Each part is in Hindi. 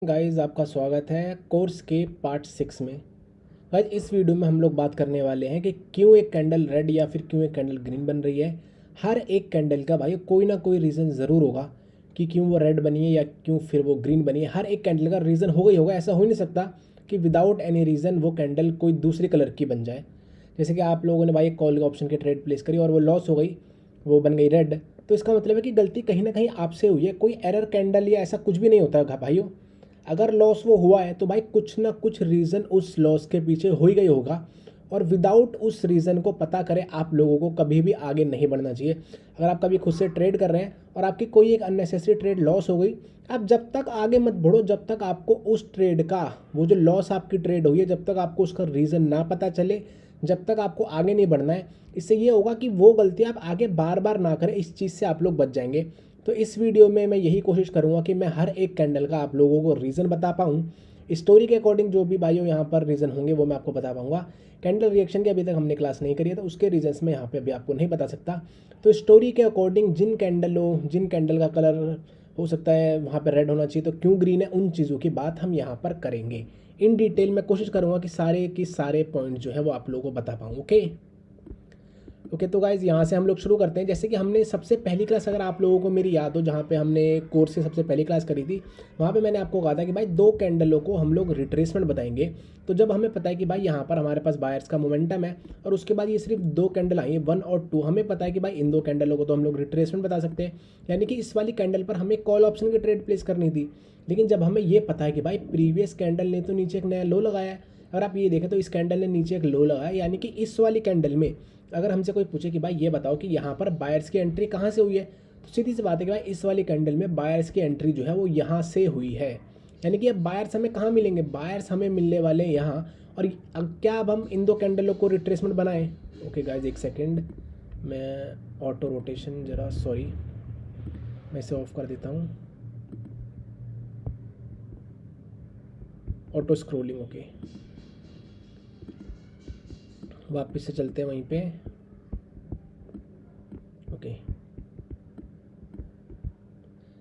गाइस आपका स्वागत है कोर्स के पार्ट 6 में। गाइस इस वीडियो में हम लोग बात करने वाले हैं कि क्यों एक कैंडल रेड या फिर क्यों एक कैंडल ग्रीन बन रही है। हर एक कैंडल का भाई कोई ना कोई रीज़न ज़रूर होगा कि क्यों वो रेड बनी है या क्यों फिर वो ग्रीन बनी है। हर एक कैंडल का रीज़न होगा ही होगा। ऐसा हो ही नहीं सकता कि विदाउट एनी रीज़न वो कैंडल कोई दूसरे कलर की बन जाए। जैसे कि आप लोगों ने भाई एक कॉल ऑप्शन की ट्रेड प्लेस करी और वो लॉस हो गई, वो बन गई रेड, तो इसका मतलब है कि गलती कहीं ना कहीं आपसे हुई है। कोई एरर कैंडल या ऐसा कुछ भी नहीं होता है भाइयों। अगर लॉस वो हुआ है तो भाई कुछ ना कुछ रीज़न उस लॉस के पीछे हो ही गई होगा। और विदाउट उस रीज़न को पता करें आप लोगों को कभी भी आगे नहीं बढ़ना चाहिए। अगर आप कभी खुद से ट्रेड कर रहे हैं और आपकी कोई एक अननेसेसरी ट्रेड लॉस हो गई, आप जब तक आगे मत बढ़ो जब तक आपको उस ट्रेड का, वो जो लॉस आपकी ट्रेड हुई है, जब तक आपको उसका रीज़न ना पता चले, जब तक आपको आगे नहीं बढ़ना है। इससे ये होगा कि वो गलती आप आगे बार बार ना करें। इस चीज़ से आप लोग बच जाएंगे। तो इस वीडियो में मैं यही कोशिश करूँगा कि मैं हर एक कैंडल का आप लोगों को रीज़न बता पाऊँ। स्टोरी के अकॉर्डिंग जो भी भाइयों यहाँ पर रीज़न होंगे वो मैं आपको बता पाऊँगा। कैंडल रिएक्शन की अभी तक हमने क्लास नहीं करी है तो उसके रीजंस में यहाँ पे अभी आपको नहीं बता सकता। तो स्टोरी के अकॉर्डिंग जिन कैंडल का कलर हो सकता है वहाँ पे रेड होना चाहिए तो क्यों ग्रीन है, उन चीज़ों की बात हम यहाँ पर करेंगे इन डिटेल। मैं कोशिश करूँगा कि सारे के सारे पॉइंट जो है वो आप लोगों को बता पाऊँ। ओके ओके तो गाइज़ यहाँ से हम लोग शुरू करते हैं। जैसे कि हमने सबसे पहली क्लास, अगर आप लोगों को मेरी याद हो, जहाँ पे हमने कोर्स से सबसे पहली क्लास करी थी, वहाँ पे मैंने आपको कहा था कि भाई दो कैंडलों को हम लोग रिट्रेसमेंट बताएंगे। तो जब हमें पता है कि भाई यहाँ पर हमारे पास बायर्स का मोमेंटम है और उसके बाद ये सिर्फ दो कैंडल आई है 1 और 2, हमें पता है कि भाई इन दो कैंडलों को तो हम लोग रिट्रेसमेंट बता सकते हैं। यानी कि इस वाली कैंडल पर हमें कॉल ऑप्शन की ट्रेड प्लेस करनी थी। लेकिन जब हमें ये पता है कि भाई प्रीवियस कैंडल ने तो नीचे एक नया लो लगाया है, अगर आप ये देखें तो इस कैंडल ने नीचे एक लो लगाया, यानी कि इस वाली कैंडल में अगर हमसे कोई पूछे कि भाई ये बताओ कि यहाँ पर बायर्स की एंट्री कहाँ से हुई है, तो सीधी सी बात है कि भाई इस वाली कैंडल में बायर्स की एंट्री जो है वो यहाँ से हुई है। यानी कि अब बायर्स हमें कहाँ मिलेंगे, बायर्स हमें मिलने वाले हैं यहाँ। और अब क्या अब हम इन दो कैंडलों को रिट्रेसमेंट बनाएं। ओके गाइज एक सेकेंड, मैं ऑटो रोटेशन ज़रा, सॉरी, मैं इसे ऑफ कर देता हूँ। ऑटो स्क्रोलिंग, ओके वापस से चलते हैं वहीं पे। ओके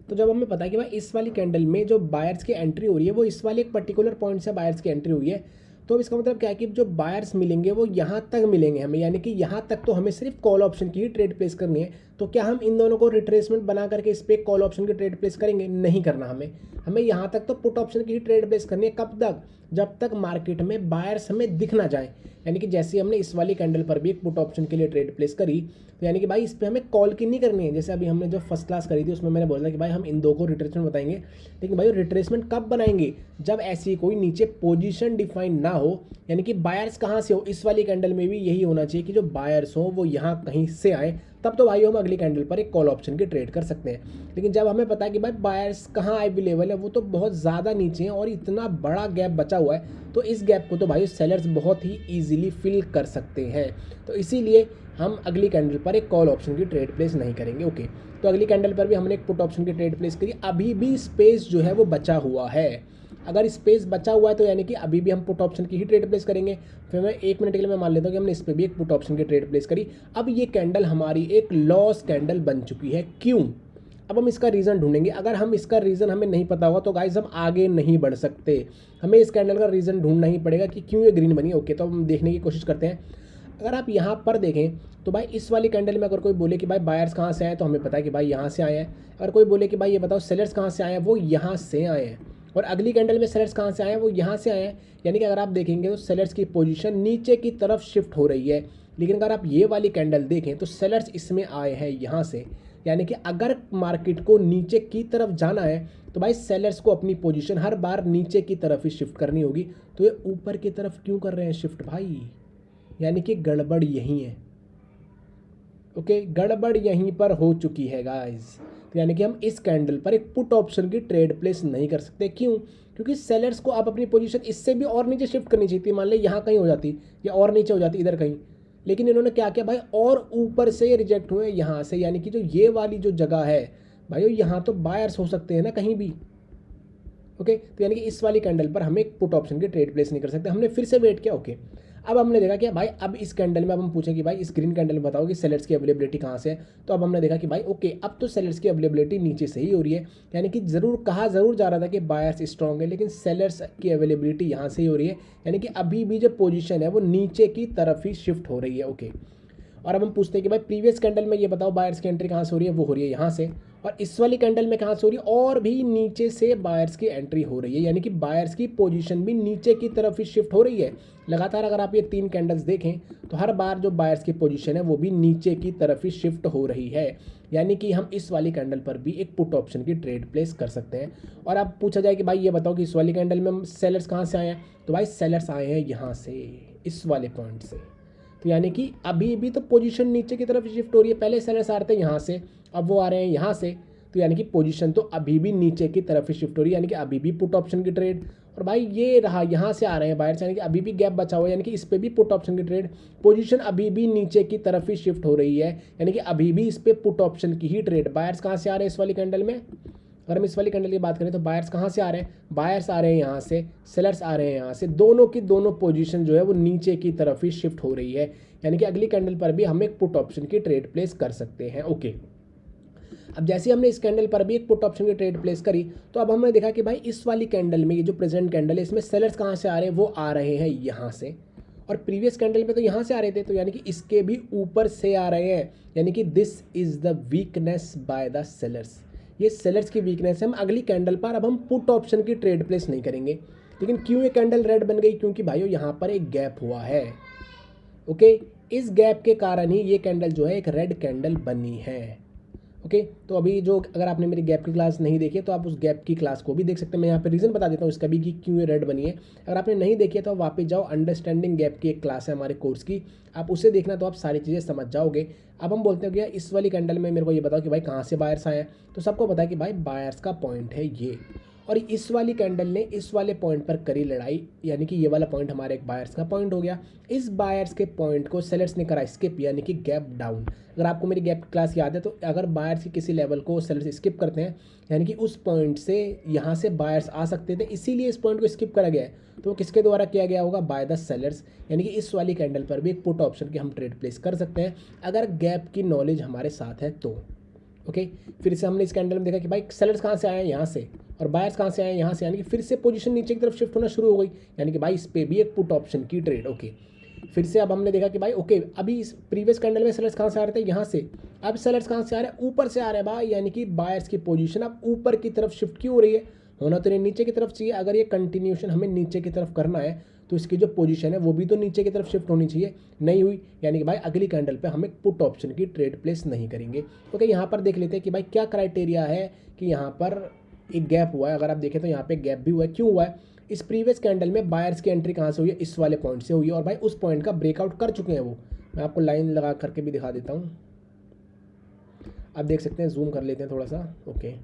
तो जब हमें पता है कि भाई इस वाली कैंडल में जो बायर्स की एंट्री हो रही है वो इस वाले एक पर्टिकुलर पॉइंट से बायर्स की एंट्री हुई है, तो अब इसका मतलब क्या है कि जो बायर्स मिलेंगे वो यहाँ तक मिलेंगे हमें। यानी कि यहाँ तक तो हमें सिर्फ कॉल ऑप्शन की ही ट्रेड प्लेस करनी है। तो क्या हम इन दोनों को रिट्रेसमेंट बना करके इस पर कॉल ऑप्शन की ट्रेड प्लेस करेंगे? नहीं करना हमें। हमें यहाँ तक तो पुट ऑप्शन की ही ट्रेड प्लेस करनी है। कब तक? जब तक मार्केट में बायर्स हमें दिख ना जाए। यानी कि जैसे हमने इस वाली कैंडल पर भी एक पुट ऑप्शन के लिए ट्रेड प्लेस करी, तो यानी कि भाई इस पर हमें कॉल की नहीं करनी है। जैसे अभी हमने जो फर्स्ट क्लास करी थी उसमें मैंने बोला था कि भाई हम इन दो को रिट्रेसमेंट बताएंगे। लेकिन भाई रिट्रेसमेंट कब बनाएंगे? जब ऐसी कोई नीचे पोजीशन डिफाइन ना हो, यानी कि बायर्स कहाँ से हो। इस वाली कैंडल में भी यही होना चाहिए कि जो बायर्स हो वो यहाँ कहीं से आए, तब तो भाई हम अगली कैंडल पर एक कॉल ऑप्शन की ट्रेड कर सकते हैं। लेकिन जब हमें पता है कि भाई बायर्स कहाँ अवेलेबल है, वो तो बहुत ज़्यादा नीचे हैं और इतना बड़ा गैप बचा हुआ है, तो इस गैप को तो भाई सेलर्स बहुत ही ईजिली फिल कर सकते हैं। तो इसीलिए हम अगली कैंडल पर एक कॉल ऑप्शन की ट्रेड प्लेस नहीं करेंगे। ओके तो अगली कैंडल पर भी हमने एक पुट ऑप्शन की ट्रेड प्लेस करी। अभी भी स्पेस जो है वो बचा हुआ है। अगर स्पेस बचा हुआ है तो यानी कि अभी भी हम पुट ऑप्शन की ही ट्रेड प्लेस करेंगे। फिर मैं 1 मिनट के लिए मैं मान लेता हूँ कि हमने इस पर भी एक पुट ऑप्शन की ट्रेड प्लेस करी। अब ये कैंडल हमारी एक लॉस कैंडल बन चुकी है। क्यों? अब हम इसका रीज़न ढूंढेंगे। अगर हम इसका रीज़न हमें नहीं पता होगा तो गाइस हम आगे नहीं बढ़ सकते। हमें इस कैंडल का रीज़न ढूंढना ही पड़ेगा कि क्यों ये ग्रीन बनी। ओके तो हम देखने की कोशिश करते हैं। अगर आप यहाँ पर देखें तो भाई इस वाली कैंडल में अगर कोई बोले कि भाई बायर्स कहाँ से आए, तो हमें पता है कि भाई यहाँ से आए हैं। अगर कोई बोले कि भाई ये बताओ सेलर्स कहाँ से आए हैं, वो यहाँ से आए हैं। और अगली कैंडल में सेलर्स कहाँ से आए हैं, वो यहाँ से आए हैं। यानी कि अगर आप देखेंगे तो सेलर्स की पोजीशन नीचे की तरफ शिफ्ट हो रही है। लेकिन अगर आप ये वाली कैंडल देखें तो सेलर्स इसमें आए हैं यहाँ से। यानी कि अगर मार्केट को नीचे की तरफ जाना है तो भाई सेलर्स को अपनी पोजीशन हर बार नीचे की तरफ ही शिफ्ट करनी होगी। तो ये ऊपर की तरफ क्यों कर रहे हैं शिफ्ट भाई? यानी कि गड़बड़ यहीं है। ओके गड़बड़ यहीं पर हो चुकी है गाइस। तो यानी कि हम इस कैंडल पर एक पुट ऑप्शन की ट्रेड प्लेस नहीं कर सकते। क्यों? क्योंकि सेलर्स को आप अपनी पोजीशन इससे भी और नीचे शिफ्ट करनी चाहिए थी। मान ले यहाँ कहीं हो जाती या और नीचे हो जाती, इधर कहीं। लेकिन इन्होंने क्या किया भाई, और ऊपर से रिजेक्ट हुए यहाँ से। यानी कि जो ये वाली जो जगह है भाई, यहाँ तो बायर्स हो सकते हैं ना कहीं भी। ओके तो यानी कि इस वाली कैंडल पर हमें एक पुट ऑप्शन की ट्रेड प्लेस नहीं कर सकते। हमने फिर से वेट किया। ओके अब हमने देखा कि भाई अब इस कैंडल में अब हम पूछें कि भाई इस ग्रीन कैंडल में बताओ कि सेलर्स की अवेलेबिलिटी कहाँ से है। तो अब हमने देखा कि भाई ओके, अब तो सेलर्स की अवेलेबिलिटी नीचे से ही हो रही है, यानी कि कहा ज़रूर जा रहा था कि बायर्स स्ट्रॉन्ग है, लेकिन सेलर्स की अवेलेबिलिटी यहाँ से ही हो रही है, यानी कि अभी भी जो पोजीशन है वो नीचे की तरफ ही शिफ्ट हो रही है। ओके, और अब हम पूछते हैं कि भाई प्रीवियस कैंडल में ये बताओ बायर्स की एंट्री कहाँ से हो रही है। वो हो रही है यहाँ से, और इस वाली कैंडल में कहाँ से हो रही है, और भी नीचे से बायर्स की एंट्री हो रही है, यानी कि बायर्स की पोजीशन भी नीचे की तरफ ही शिफ्ट हो रही है लगातार। अगर आप ये 3 कैंडल्स देखें तो हर बार जो बायर्स की पोजीशन है वो भी नीचे की तरफ ही शिफ्ट हो रही है, यानी कि हम इस वाली कैंडल पर भी एक पुट ऑप्शन की ट्रेड प्लेस कर सकते हैं। और अब पूछा जाए कि भाई ये बताओ कि इस वाली कैंडल में सेलर्स कहाँ से आए हैं, तो भाई सेलर्स आए हैं यहाँ से, इस वाले पॉइंट से। तो यानी कि अभी भी तो पोजीशन नीचे की तरफ शिफ्ट हो रही है, पहले सेलर्स आ रहे थे यहाँ से, अब वो आ रहे हैं यहाँ से, तो यानी कि पोजीशन तो अभी भी नीचे की तरफ ही शिफ्ट हो रही है, यानी कि अभी भी पुट ऑप्शन की ट्रेड। और भाई ये रहा, यहाँ से आ रहे हैं बायर्स, यानी कि अभी भी गैप बचा हुआ है, यानी कि इस पर भी पुट ऑप्शन की ट्रेड। पोजीशन अभी भी नीचे की तरफ ही शिफ्ट हो रही है, यानी कि अभी भी इस पर पुट ऑप्शन की ही ट्रेड। बायर्स कहाँ से आ रहे हैं इस वाली कैंडल में, अगर हम इस वाली कैंडल की बात करें तो बायर्स कहाँ से आ रहे हैं, बायर्स आ रहे हैं यहाँ से, सेलर्स आ रहे हैं यहाँ से, दोनों की दोनों पोजीशन जो है वो नीचे की तरफ ही शिफ्ट हो रही है, यानी कि अगली कैंडल पर भी हम एक पुट ऑप्शन की ट्रेड प्लेस कर सकते हैं। ओके, अब जैसे हमने इस कैंडल पर भी एक पुट ऑप्शन की ट्रेड प्लेस करी, तो अब हमने देखा कि भाई इस वाली कैंडल में, ये जो प्रेजेंट कैंडल है, इसमें सेलर्स कहाँ से आ रहे हैं, वो आ रहे हैं यहाँ से, और प्रीवियस कैंडल में तो यहाँ से आ रहे थे, तो यानी कि इसके भी ऊपर से आ रहे हैं, यानी कि this is the weakness by the sellers. ये सेलर्स की वीकनेस है। हम अगली कैंडल पर अब हम पुट ऑप्शन की ट्रेड प्लेस नहीं करेंगे, लेकिन क्यों ये कैंडल रेड बन गई, क्योंकि भाइयों यहाँ पर एक गैप हुआ है। ओके, इस गैप के कारण ही ये कैंडल जो है एक रेड कैंडल बनी है। ओके, तो अभी जो अगर आपने मेरी गैप की क्लास नहीं देखी है तो आप उस गैप की क्लास को भी देख सकते हैं। मैं यहाँ पे रीज़न बता देता हूँ इसका भी कि क्यों ये रेड बनी है। अगर आपने नहीं देखी है तो वापस जाओ, अंडरस्टैंडिंग गैप की एक क्लास है हमारे कोर्स की, आप उसे देखना तो आप सारी चीज़ें समझ जाओगे। अब हम बोलते हैं कि इस वाली कैंडल में मेरे को ये बताओ कि भाई कहाँ से बायर्स आए हैं, तो सबको पता है कि भाई बायर्स का पॉइंट है ये, और इस वाली कैंडल ने इस वाले पॉइंट पर करी लड़ाई, यानी कि ये वाला पॉइंट हमारे एक बायर्स का पॉइंट हो गया। इस बायर्स के पॉइंट को सेलर्स ने करा स्किप, यानी कि गैप डाउन। अगर आपको मेरी गैप क्लास याद है तो अगर बायर्स की किसी लेवल को सेलर्स स्किप करते हैं, यानी कि उस पॉइंट से यहाँ से बायर्स आ सकते थे, इसीलिए इस पॉइंट को स्किप करा गया है। तो वो किसके द्वारा किया गया होगा, बाय द सेलर्स। यानी कि इस वाली कैंडल पर भी एक पुट ऑप्शन की हम ट्रेड प्लेस कर सकते हैं अगर गैप की नॉलेज हमारे साथ है तो। ओके, फिर से हमने इस कैंडल में देखा कि भाई सेलर्स कहाँ से आए हैं, यहाँ से, और बायर्स कहाँ से आए हैं, यहाँ से, यानी कि फिर से पोजीशन नीचे की तरफ शिफ्ट होना शुरू हो गई, यानी कि भाई इस पे भी एक पुट ऑप्शन की ट्रेड। ओके, फिर से अब हमने देखा कि भाई ओके, अभी इस प्रीवियस कैंडल में सेलर्स कहाँ से आ रहे थे, यहाँ से, अब सेलर्स कहाँ से आ रहे हैं, ऊपर से आ रहे हैं भाई, यानी कि बायर्स की पोजीशन अब ऊपर की तरफ शिफ्ट क्यों हो रही है, होना तो नहीं नीचे की तरफ चाहिए। अगर ये कंटिन्यूशन हमें नीचे की तरफ करना है तो इसकी जो पोजीशन है वो भी तो नीचे की तरफ शिफ्ट होनी चाहिए, नहीं हुई, यानी कि भाई अगली कैंडल पे हम एक पुट ऑप्शन की ट्रेड प्लेस नहीं करेंगे। ओके, यहाँ पर देख लेते हैं कि भाई क्या क्राइटेरिया है कि यहाँ पर एक गैप हुआ है। अगर आप देखें तो यहाँ पे गैप भी हुआ है, क्यों हुआ है, इस प्रीवियस कैंडल में बायर्स की एंट्री कहाँ से हुई है, इस वाले पॉइंट से हुई है, और भाई उस पॉइंट का ब्रेकआउट कर चुके हैं वो। मैं आपको लाइन लगा करके भी दिखा देता हूँ, आप देख सकते हैं, जूम कर लेते हैं थोड़ा सा। ओके,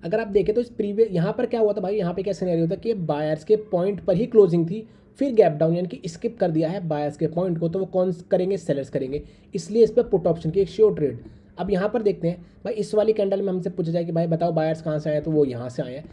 अगर आप देखें तो इस प्रीवियस यहाँ पर क्या हुआ था भाई, यहाँ पे क्या सिनेरियो था कि बायर्स के पॉइंट पर ही क्लोजिंग थी, फिर गैप डाउन, यानी कि स्किप कर दिया है बायर्स के पॉइंट को, तो वो कौन करेंगे, सेलर्स करेंगे, इसलिए इस पर पुट ऑप्शन की एक श्योर ट्रेड। अब यहाँ पर देखते हैं भाई इस वाली कैंडल में हमसे पूछा जाए कि भाई बताओ बायर्स कहाँ से आए, तो वो यहाँ से आए हैं,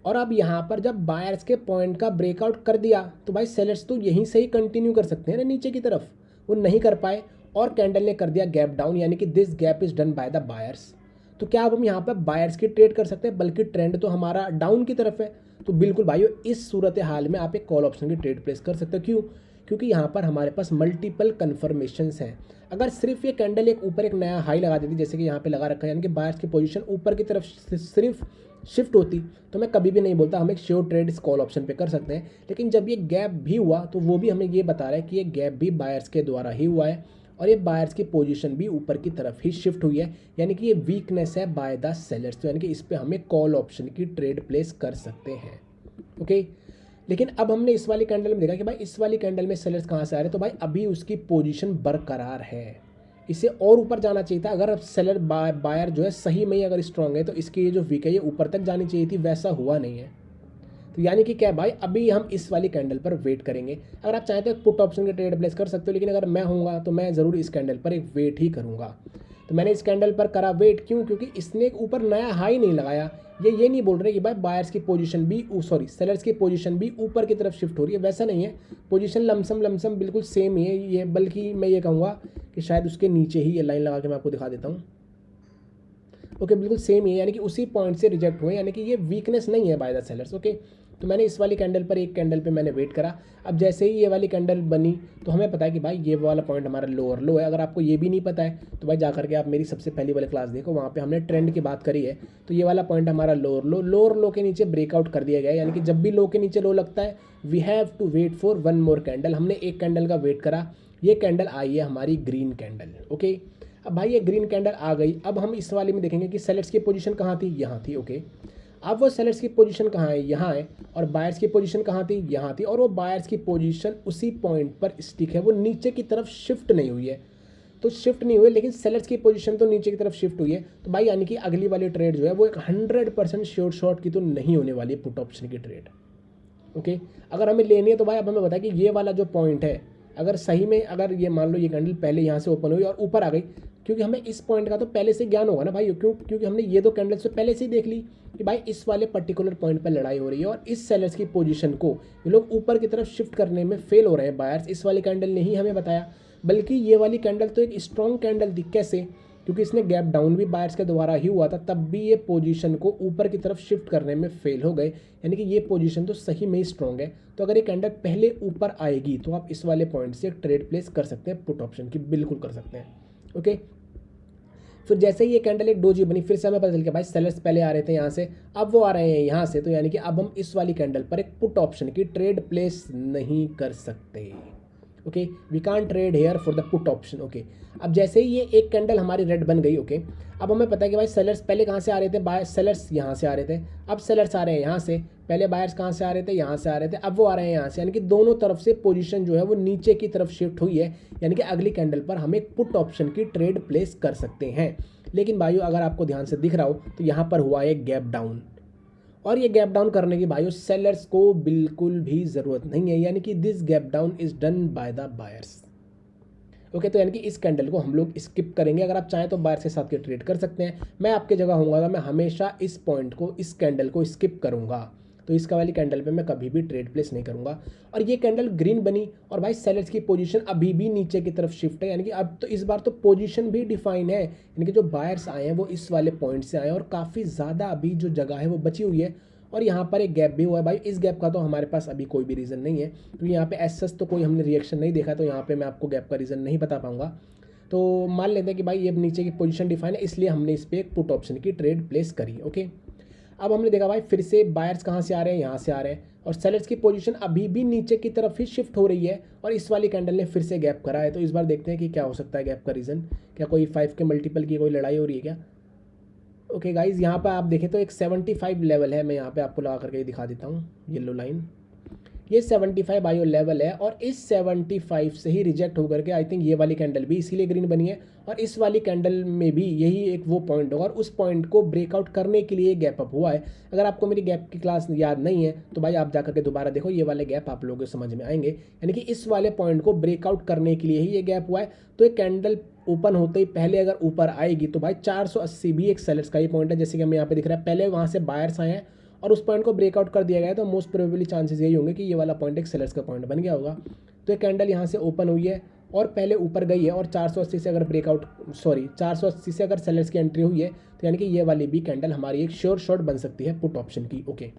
और अब यहाँ पर जब बायर्स के पॉइंट का ब्रेकआउट कर दिया तो भाई सेलर्स तो यहीं से ही कंटिन्यू कर सकते हैं ना नीचे की तरफ, वो नहीं कर पाए और कैंडल ने कर दिया गैप डाउन, यानी कि this gap is done by the buyers. तो क्या अब हम यहाँ पर बायर्स की ट्रेड कर सकते हैं, बल्कि ट्रेंड तो हमारा डाउन की तरफ है, तो बिल्कुल भाइयों इस सूरत हाल में आप एक कॉल ऑप्शन की ट्रेड प्लेस कर सकते हो। क्यों, क्योंकि यहाँ पर हमारे पास मल्टीपल कन्फर्मेशंस हैं। अगर सिर्फ ये कैंडल एक ऊपर एक नया हाई लगा देती, जैसे कि यहाँ पे लगा रखा है, यानी कि बायर्स की पोजीशन ऊपर की तरफ सिर्फ शिफ्ट होती, तो मैं कभी भी नहीं बोलता हम एक श्योर ट्रेड इस कॉल ऑप्शन पे कर सकते हैं। लेकिन जब ये गैप भी हुआ तो वो भी हमें ये बता रहा है कि ये गैप भी बायर्स के द्वारा ही हुआ है, और ये बायर्स की पोजीशन भी ऊपर की तरफ ही शिफ्ट हुई है, यानी कि ये वीकनेस है बाय द सेलर्स, तो यानी कि इस पे हमें कॉल ऑप्शन की ट्रेड प्लेस कर सकते हैं। ओके, लेकिन अब हमने इस वाली कैंडल में देखा कि भाई इस वाली कैंडल में सेलर्स कहाँ से आ रहे हैं, तो भाई अभी उसकी पोजीशन बरकरार है, इसे और ऊपर जाना चाहिए था। अगर सेलर बायर जो है सही में ही अगर स्ट्रांग है तो इसकी ये जो वीक है ये ऊपर तक जानी चाहिए थी, वैसा हुआ नहीं है। तो यानी कि क्या भाई, अभी हम इस वाली कैंडल पर वेट करेंगे। अगर आप चाहते हो पुट ऑप्शन के ट्रेड प्लेस कर सकते हो, लेकिन अगर मैं होऊंगा तो मैं ज़रूर इस कैंडल पर एक वेट ही करूँगा। तो मैंने इस कैंडल पर करा वेट, क्यों? क्योंकि इसने ऊपर नया हाई नहीं लगाया। ये नहीं बोल रहे कि भाई बायर्स की पोजीशन भी सेलर्स की पोजीशन भी ऊपर की तरफ शिफ्ट हो रही है, वैसा नहीं है। पोजीशन लमसम बिल्कुल सेम ही है ये, बल्कि मैं ये कहूँगा कि शायद उसके नीचे ही ये लाइन लगा के मैं आपको दिखा देता हूँ। ओके, बिल्कुल सेम ही है, यानी कि उसी पॉइंट से रिजेक्ट हुए, यानी कि ये वीकनेस नहीं है बाय द सेलर्स। ओके, तो मैंने इस वाली कैंडल पर, एक कैंडल पे मैंने वेट करा। अब जैसे ही ये वाली कैंडल बनी तो हमें पता है कि भाई ये वाला पॉइंट हमारा लोअर लो है। अगर आपको ये भी नहीं पता है तो भाई जा करके आप मेरी सबसे पहली वाली क्लास देखो, वहाँ पे हमने ट्रेंड की बात करी है। तो ये वाला पॉइंट हमारा लोअर लो के नीचे ब्रेकआउट कर दिया गया है, यानी कि जब भी लो के नीचे लो लगता है we have to wait for one more candle. हमने एक कैंडल का वेट करा, ये कैंडल आई है हमारी ग्रीन कैंडल। ओके, अब भाई ये ग्रीन कैंडल आ गई। अब हम इस वाले में देखेंगे कि सेलर्स की पोजीशन कहाँ थी, यहाँ थी। ओके, अब वो सेलर्स की पोजीशन कहाँ है, यहाँ है, और बायर्स की पोजीशन कहाँ थी, यहाँ थी, और वो बायर्स की पोजीशन उसी पॉइंट पर स्टिक है, वो नीचे की तरफ शिफ्ट नहीं हुई है। तो शिफ्ट नहीं हुई, लेकिन सेलर्स की पोजीशन तो नीचे की तरफ शिफ्ट हुई है। तो भाई यानी कि अगली वाली ट्रेड जो है वो एक 100% श्योर शॉट की तो नहीं होने वाली है, पुट ऑप्शन की ट्रेड। ओके, अगर हमें लेनी है तो भाई अब हमें बताया कि ये वाला जो पॉइंट है, अगर सही में अगर ये मान लो ये कैंडल पहले यहाँ से ओपन हुई और ऊपर आ गई, क्योंकि हमें इस पॉइंट का तो पहले से ज्ञान होगा ना भाई, क्योंकि हमने ये दो कैंडल्स तो पहले से ही देख ली कि भाई इस वाले पर्टिकुलर पॉइंट पर लड़ाई हो रही है और इस सेलर्स की पोजीशन को ये लोग ऊपर की तरफ शिफ्ट करने में फेल हो रहे हैं बायर्स। इस वाली कैंडल ने ही हमें बताया, बल्कि ये वाली कैंडल तो एक स्ट्रॉन्ग कैंडल थी। कैसे? क्योंकि इसने गैप डाउन भी बायर्स के द्वारा ही हुआ था, तब भी ये पोजीशन को ऊपर की तरफ शिफ्ट करने में फेल हो गए, यानी कि ये पोजीशन तो सही में ही स्ट्रॉन्ग है। तो अगर ये कैंडल पहले ऊपर आएगी तो आप इस वाले पॉइंट से एक ट्रेड प्लेस कर सकते हैं पुट ऑप्शन की, बिल्कुल कर सकते हैं। ओके, फिर जैसे ही ये कैंडल एक डोजी बनी, फिर से हमें पता चल गया भाई सेलर्स पहले आ रहे थे यहाँ से, अब वो आ रहे हैं यहाँ से, तो यानी कि अब हम इस वाली कैंडल पर एक पुट ऑप्शन की ट्रेड प्लेस नहीं कर सकते। Okay, we can trade here for the put option. Okay, अब जैसे ही ये एक कैंडल हमारी रेड बन गई, ओके, अब हमें पता है कि भाई सेलर्स पहले कहाँ से आ रहे थे, बाय सेलर्स यहाँ से आ रहे थे, अब सेलर्स आ रहे हैं यहाँ से। पहले बायर्स कहाँ से आ रहे थे, यहाँ से आ रहे थे, अब वो आ रहे हैं यहाँ से, यानी कि दोनों तरफ से पोजीशन जो है वो नीचे की तरफ शिफ्ट हुई है, यानी कि अगली कैंडल पर हम एक पुट ऑप्शन की ट्रेड प्लेस कर सकते हैं। लेकिन भाइयों अगर आपको ध्यान से दिख रहा हो तो यहाँ पर हुआ एक गैप डाउन, और ये गैप डाउन करने की भाइयों सेलर्स को बिल्कुल भी ज़रूरत नहीं है, यानी कि this gap down is done by the buyers. Okay, तो यानी कि इस कैंडल को हम लोग स्किप करेंगे। अगर आप चाहें तो बायर्स के साथ के ट्रेड कर सकते हैं, मैं आपके जगह होऊंगा तो मैं हमेशा इस पॉइंट को, इस कैंडल को स्किप करूंगा। तो इसका वाली कैंडल पे मैं कभी भी ट्रेड प्लेस नहीं करूंगा। और ये कैंडल ग्रीन बनी और भाई सेलर्स की पोजीशन अभी भी नीचे की तरफ शिफ्ट है, यानी कि अब तो इस बार तो पोजीशन भी डिफाइन है, यानी कि जो बायर्स आए हैं वो इस वाले पॉइंट से आए हैं और काफ़ी ज़्यादा अभी जो जगह है वो बची हुई है। और यहाँ पर एक गैप भी हुआ है भाई, इस गैप का तो हमारे पास अभी कोई भी रीज़न नहीं है, क्योंकि यहाँ पे एस तो कोई हमने रिएक्शन नहीं देखा, तो यहाँ पे मैं आपको गैप का रीज़न नहीं बता पाऊंगा। तो मान लेते हैं कि भाई ये नीचे की पोजीशन डिफाइन है, इसलिए हमने इस पर एक पुट ऑप्शन की ट्रेड प्लेस करी। ओके, अब हमने देखा भाई फिर से बायर्स कहाँ से आ रहे हैं, यहाँ से आ रहे हैं, और सेलर्स की पोजीशन अभी भी नीचे की तरफ ही शिफ्ट हो रही है, और इस वाली कैंडल ने फिर से गैप करा है। तो इस बार देखते हैं कि क्या हो सकता है गैप का रीज़न, क्या कोई 5 के मल्टीपल की कोई लड़ाई हो रही है क्या। ओके गाइज, यहाँ पर आप देखें तो एक 75 लेवल है, मैं यहाँ पे आपको लगा करके दिखा देता हूँ येलो लाइन, ये 75 आईओ लेवल है, और इस 75 से ही रिजेक्ट होकर के आई थिंक ये वाली कैंडल भी इसीलिए ग्रीन बनी है, और इस वाली कैंडल में भी यही एक वो पॉइंट होगा, और उस पॉइंट को ब्रेकआउट करने के लिए गैप अप हुआ है। अगर आपको मेरी गैप की क्लास याद नहीं है तो भाई आप जाकर के दोबारा देखो, ये वाले गैप आप लोगों को समझ में आएंगे, यानी कि इस वाले पॉइंट को ब्रेकआउट करने के लिए ही ये गैप हुआ है। तो एक कैंडल ओपन होते ही पहले अगर ऊपर आएगी तो भाई 480 भी एक सेलर्स का ही पॉइंट है, जैसे कि हमें यहाँ पे दिख रहा है, पहले वहाँ से बायर्स आए हैं और उस पॉइंट को ब्रेकआउट कर दिया गया है, तो मोस्ट प्रोबेबली चांसेस यही होंगे कि ये वाला पॉइंट एक सेलर्स का पॉइंट बन गया होगा। तो एक कैंडल यहाँ से ओपन हुई है और पहले ऊपर गई है, और 480 से अगर 480 से अगर सेलर्स की एंट्री हुई है तो यानी कि ये वाली भी कैंडल हमारी एक श्योर शॉट बन सकती है पुट ऑप्शन की। ओके,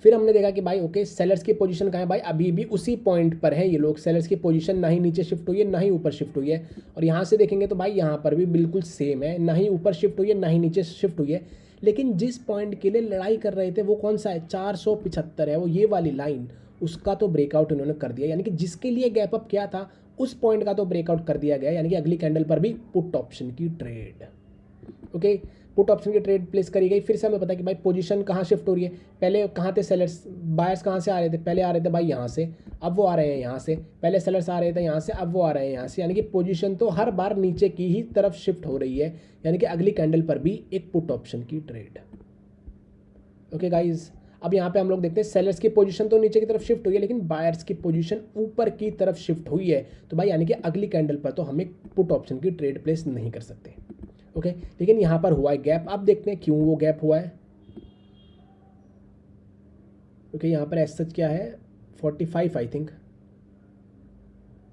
फिर हमने देखा कि भाई ओके सेलर्स की पोजीशन कहाँ है, भाई अभी भी उसी पॉइंट पर है ये लोग, सेलर्स की पोजीशन ना ही नीचे शिफ्ट हुई है ना ही ऊपर शिफ्ट हुई है, और यहाँ से देखेंगे तो भाई यहाँ पर भी बिल्कुल सेम है, ना ही ऊपर शिफ्ट हुई है ना ही नीचे शिफ्ट हुई है। लेकिन जिस पॉइंट के लिए लड़ाई कर रहे थे वो कौन सा है, 475 है, वो ये वाली लाइन, उसका तो ब्रेकआउट इन्होंने कर दिया, यानी कि जिसके लिए गैप अप किया था उस पॉइंट का तो ब्रेकआउट कर दिया गया, यानी कि अगली कैंडल पर भी पुट ऑप्शन की ट्रेड। ओके, पुट ऑप्शन की ट्रेड प्लेस करी गई। फिर से हमें पता है कि भाई पोजीशन कहाँ शिफ्ट हो रही है, पहले कहाँ थे सेलर्स, बायर्स कहाँ से आ रहे थे, पहले आ रहे थे भाई यहाँ से, अब वो आ रहे हैं यहाँ से, पहले सेलर्स आ रहे थे यहाँ से, अब वो आ रहे हैं यहाँ से, यानी कि पोजीशन तो हर बार नीचे की ही तरफ शिफ्ट हो रही है, यानी कि अगली कैंडल पर भी एक पुट ऑप्शन की ट्रेड। ओके गाइज, अब यहाँ पे हम लोग देखते हैं सेलर्स की पोजीशन तो नीचे की तरफ शिफ्ट हुई है, लेकिन बायर्स की पोजीशन ऊपर की तरफ शिफ्ट हुई है। तो भाई यानी कि अगली कैंडल पर तो हम एक पुट ऑप्शन की ट्रेड प्लेस नहीं कर सकते। ओके, लेकिन यहाँ पर हुआ है गैप। अब देखते हैं क्यों वो गैप हुआ है। ओके, यहाँ पर एज सच क्या है 45 आई थिंक।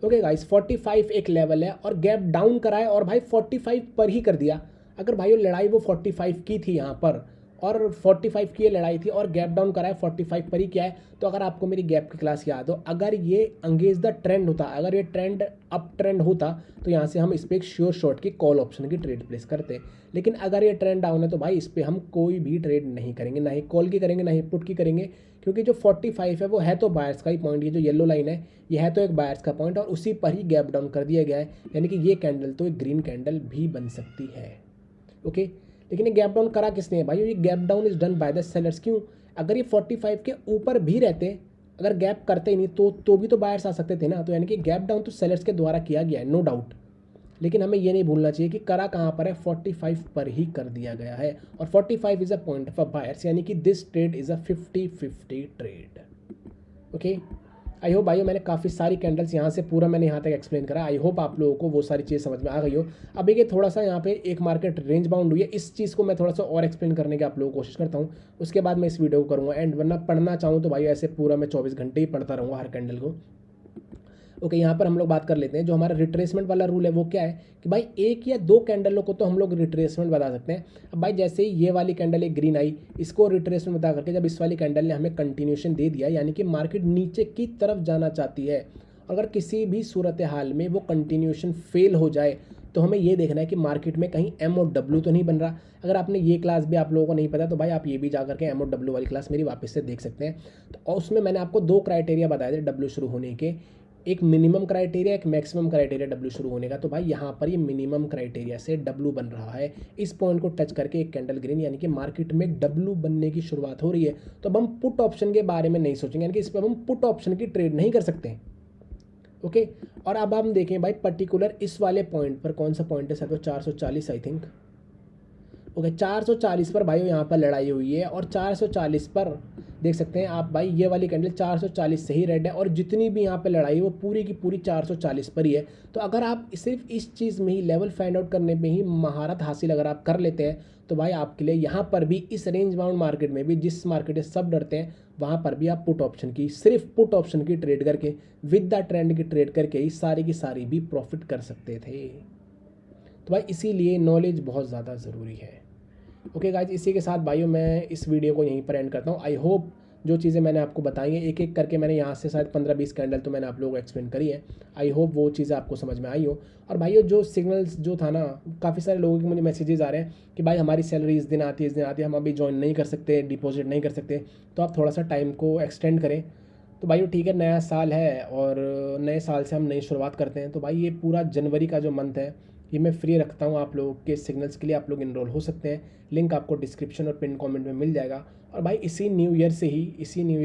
ओके गाइस, 45 एक लेवल है और गैप डाउन करा है और भाई 45 पर ही कर दिया। अगर भाई लड़ाई वो 45 की थी यहाँ पर और 45 की ये लड़ाई थी और गैप डाउन करा है 45 पर ही क्या है, तो अगर आपको मेरी गैप की क्लास याद हो, अगर ये अंगेज द ट्रेंड होता, अगर ये ट्रेंड अप ट्रेंड होता तो यहाँ से हम इस पर एक श्योर शॉर्ट की कॉल ऑप्शन की ट्रेड प्लेस करते। लेकिन अगर ये ट्रेंड डाउन है तो भाई इस पर हम कोई भी ट्रेड नहीं करेंगे, ना ही कॉल की करेंगे ना ही पुट की करेंगे, क्योंकि जो 45 है वो है तो बायर्स का ही पॉइंट। ये जो येलो लाइन है ये है तो एक बायर्स का पॉइंट और उसी पर ही गैप डाउन कर दिया गया है, यानी कि ये कैंडल तो एक ग्रीन कैंडल भी बन सकती है। ओके, लेकिन ये गैप डाउन करा किसने है भाई? ये gap down is done by the sellers. क्यों? अगर ये 45 के ऊपर भी रहते, अगर गैप करते ही नहीं तो भी तो बायर्स आ सकते थे ना। तो यानी कि गैप डाउन तो सेलर्स के द्वारा किया गया है, नो डाउट। लेकिन हमें ये नहीं भूलना चाहिए कि करा कहाँ पर है, 45 पर ही कर दिया गया है और 45 is a point for buyers, यानी कि this trade is a 50-50 trade. Okay, I hope भाइयों मैंने काफ़ी सारी कैंडल्स यहाँ से पूरा मैंने यहाँ तक एक्सप्लेन करा। आई होप आप लोगों को वो सारी चीज़ समझ में आ गई हो। अब ये थोड़ा सा यहाँ पे एक मार्केट रेंज बाउंड हुई है, इस चीज़ को मैं थोड़ा सा और एक्सप्लेन करने की आप लोगों को कोशिश करता हूँ, उसके बाद मैं इस वीडियो को करूँगा एंड। वरना पढ़ना चाहूँ तो भाई ऐसे पूरा मैं 24 घंटे ही पढ़ता रहूँगा हर कैंडल को। ओके, यहाँ पर हम लोग बात कर लेते हैं जो हमारा रिट्रेसमेंट वाला रूल है वो क्या है कि भाई एक या दो कैंडलों को तो हम लोग रिट्रेसमेंट बता सकते हैं। अब भाई जैसे ही ये वाली कैंडल एक ग्रीन आई, इसको रिट्रेसमेंट बता करके जब इस वाली कैंडल ने हमें कंटिन्यूशन दे दिया, यानी कि मार्केट नीचे की तरफ जाना चाहती है, अगर किसी भी सूरत हाल में वो कंटिन्यूशन फेल हो जाए तो हमें ये देखना है कि मार्केट में कहीं एम और डब्ल्यू तो नहीं बन रहा। अगर आपने ये क्लास भी आप लोगों को नहीं पता तो भाई आप ये भी जा करके एम और डब्ल्यू वाली क्लास मेरी वापस से देख सकते हैं। तो उसमें मैंने आपको दो क्राइटेरिया बताए थे डब्ल्यू शुरू होने के, एक मिनिमम क्राइटेरिया एक मैक्सिमम क्राइटेरिया डब्ल्यू शुरू होने का। तो भाई यहाँ पर ये मिनिमम क्राइटेरिया से डब्ल्यू बन रहा है, इस पॉइंट को टच करके एक कैंडल ग्रीन, यानी कि मार्केट में डब्ल्यू बनने की शुरुआत हो रही है। तो अब हम पुट ऑप्शन के बारे में नहीं सोचेंगे, यानी कि इस पर हम पुट ऑप्शन की ट्रेड नहीं कर सकते। ओके, और अब हम देखें भाई पर्टिकुलर इस वाले पॉइंट पर, कौन सा पॉइंट है सर? 440 I think. ओके, 440 पर भाई यहाँ पर लड़ाई हुई है और 440 पर देख सकते हैं आप भाई ये वाली कैंडल 440 से ही रेड है और जितनी भी यहाँ पे लड़ाई वो पूरी की पूरी 440 पर ही है। तो अगर आप सिर्फ इस चीज़ में ही लेवल फाइंड आउट करने में ही महारत हासिल अगर आप कर लेते हैं तो भाई आपके लिए यहाँ पर भी इस रेंज बाउंड मार्केट में भी, जिस मार्केट से सब डरते हैं, वहाँ पर भी आप पुट ऑप्शन की, सिर्फ पुट ऑप्शन की ट्रेड करके विद द ट्रेंड की ट्रेड करके ही सारी की सारी भी प्रॉफिट कर सकते थे। तो भाई इसीलिए नॉलेज बहुत ज़्यादा ज़रूरी है। ओके गाइज, इसी के साथ भाइयों मैं इस वीडियो को यहीं पर एंड करता हूँ। आई होप जो चीज़ें मैंने आपको बताई हैं एक एक करके, मैंने यहाँ से शायद 15-20 कैंडल तो मैंने आप लोगों को एक्सप्लेन करी है। आई होप वो चीज़ें आपको समझ में आई हो। और भाइयों जो सिग्नल्स जो था ना, काफ़ी सारे लोगों के मुझे मैसेजेस आ रहे हैं कि भाई हमारी सैलरी इस दिन आती है, इस दिन आती है, हम अभी ज्वाइन नहीं कर सकते, डिपॉजिट नहीं कर सकते, तो आप थोड़ा सा टाइम को एक्सटेंड करें। तो भाई ठीक है, नया साल है और नए साल से हम नई शुरुआत करते हैं। तो भाई ये पूरा जनवरी का जो मंथ है ये मैं फ्री रखता हूँ आप लोगों के सिग्नल्स के लिए, आप लोग इनरोल हो सकते हैं। लिंक आपको डिस्क्रिप्शन और पिन कमेंट में मिल जाएगा। और भाई इसी न्यू ईयर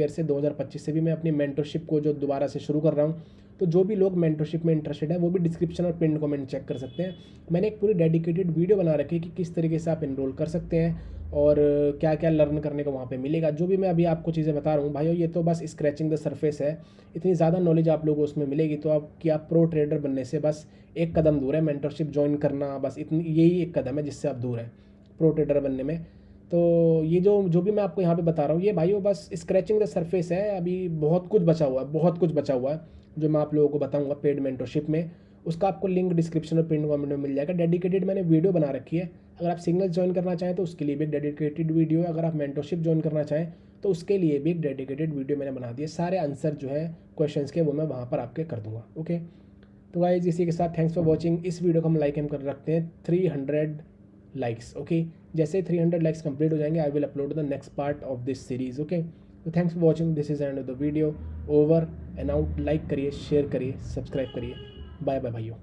से 2025 से भी मैं अपनी मेंटरशिप को जो दोबारा से शुरू कर रहा हूँ, तो जो भी लोग मेंटरशिप में इंटरेस्टेड है वो भी डिस्क्रिप्शन और पिन कमेंट चेक कर सकते हैं। मैंने एक पूरी डेडिकेटेड वीडियो बना रखी है कि किस तरीके से आप इनरोल कर सकते हैं और क्या क्या लर्न करने को वहाँ पे मिलेगा। जो भी मैं अभी आपको चीज़ें बता रहा हूँ भाइयों, ये तो बस स्क्रैचिंग द सरफेस है, इतनी ज़्यादा नॉलेज आप लोगों को उसमें मिलेगी। तो आप कि आप प्रो ट्रेडर बनने से बस एक कदम दूर है, मेंटरशिप ज्वाइन करना, बस इतनी यही एक कदम है जिससे आप दूर हैं प्रो ट्रेडर बनने में। तो ये जो भी मैं आपको यहाँ पे बता रहा हूँ ये भाइयों बस स्क्रैचिंग द सरफेस है, अभी बहुत कुछ बचा हुआ है, बहुत कुछ बचा हुआ है जो मैं आप लोगों को बताऊँगा पेड मेंटरशिप में। उसका आपको लिंक डिस्क्रिप्शन और पिन कमेंट में मिल जाएगा। डेडिकेटेड मैंने वीडियो बना रखी है, अगर आप सिग्नल ज्वाइन करना चाहें तो उसके लिए भी एक डेडिकेटेड वीडियो है, अगर आप मेंटरशिप ज्वाइन करना चाहें तो उसके लिए भी एक डेडिकेटेड वीडियो मैंने बना दी है। सारे आंसर जो है क्वेश्चंस के वो मैं वहाँ पर आपके कर दूँगा। ओके, तो गाइस इसी के साथ थैंक्स फॉर वॉचिंग। इस वीडियो को हम लाइक हम कर रखते हैं 300 लाइक्स। ओके, जैसे 300 लाइक्स कंप्लीट हो जाएंगे I will upload the next part of this series. Okay, तो thanks for watching, this is end of the video, over and out. Like करिए, शेयर करिए, सब्सक्राइब करिए। बाय बाय भाइयों।